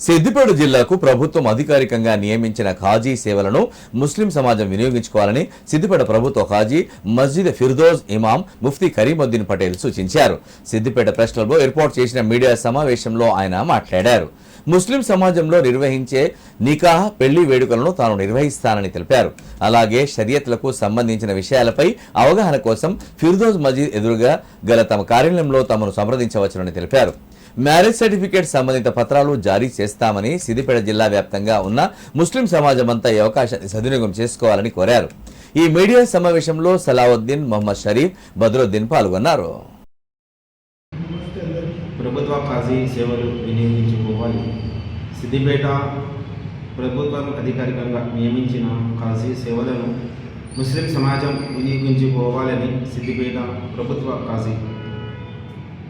సిద్దిపేట జిల్లాకు ప్రభుత్వం అధికారికంగా నియమించిన ఖాజీ సేవలను ముస్లిం సమాజం వినియోగించుకోవాలని సిద్దిపేట ప్రభుత్వ ఖాజీ మస్జిద్ ఫిర్దౌస్ ఇమాం ముఫ్తీ కరీముద్దీన్ పటేల్ సూచించారు. సిద్దిపేట ప్రెస్ క్లబ్లో ఏర్పాటు చేసిన మీడియా సమావేశంలో ఆయన మాట్లాడారు. ముస్లిం సమాజంలో నిర్వహించే నికాహ్ పెళ్లి వేడుకలను తాను నిర్వహిస్తానని తెలిపారు. అలాగే షరియత్లకు సంబంధించిన విషయాలపై అవగాహన కోసం ఫిర్దౌస్ మస్జిద్ ఎదురుగా గల తమ కార్యాలయంలో తమను సంప్రదించవచ్చునని తెలిపారు. మ్యారేజ్ సర్టిఫికేట్ సంబంధిత పత్రాలు జారీ చేస్తామని సిద్దిపేట జిల్లా వ్యాప్తంగా ఉన్న ముస్లిం సమాజమంతా ఈ అవకాశాన్ని సద్వినియోగం చేసుకోవాలని కోరారు. ఈ మీడియా సమావేశంలో సలావుద్దీన్, మొహమ్మద్ షరీఫ్, బద్రుద్దీన్ పాల్గొన్నారు. ప్రభుత్వ ఖాజీ సేవలు వినియోగించుకోవాలి. సిద్దిపేట ప్రభుత్వం అధికారికంగా నియమించిన ఖాజీ సేవలను ముస్లిం సమాజం వినియోగించుకోవాలని సిద్దిపేట ప్రభుత్వ ఖాజీ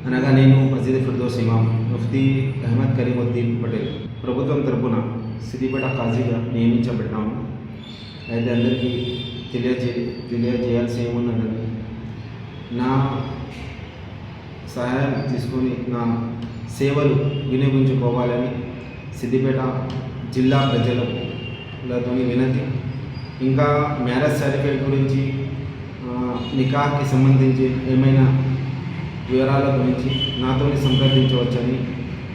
అనగా నేను మస్జిద్ ఫిర్దౌస్ ఇమాం ముఫ్తీ అహ్మద్ కరీముద్దీన్ పటేల్ ప్రభుత్వం తరపున సిద్దిపేట ఖాజీగా నియమించబడ్డాము. అయితే అందరికీ తెలియజేయాల్సి ఏమున్నదని నా సహాయం తీసుకొని నా సేవలు వినియోగించుకోవాలని సిద్దిపేట జిల్లా ప్రజలతో వినతి. ఇంకా మ్యారేజ్ సర్టిఫికేట్ గురించి, నికాహ్కి సంబంధించి ఏమైనా వివరాల గురించి నాతో సంప్రదించవచ్చని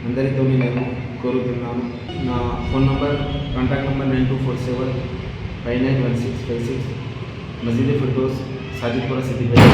అందరితో నేను కోరుతున్నాను. నా ఫోన్ నంబర్, కాంటాక్ట్ నంబర్ 9247591656, మస్జిద్ ఫిర్దౌస్, సాజిద్పుర, సిద్దిపేట.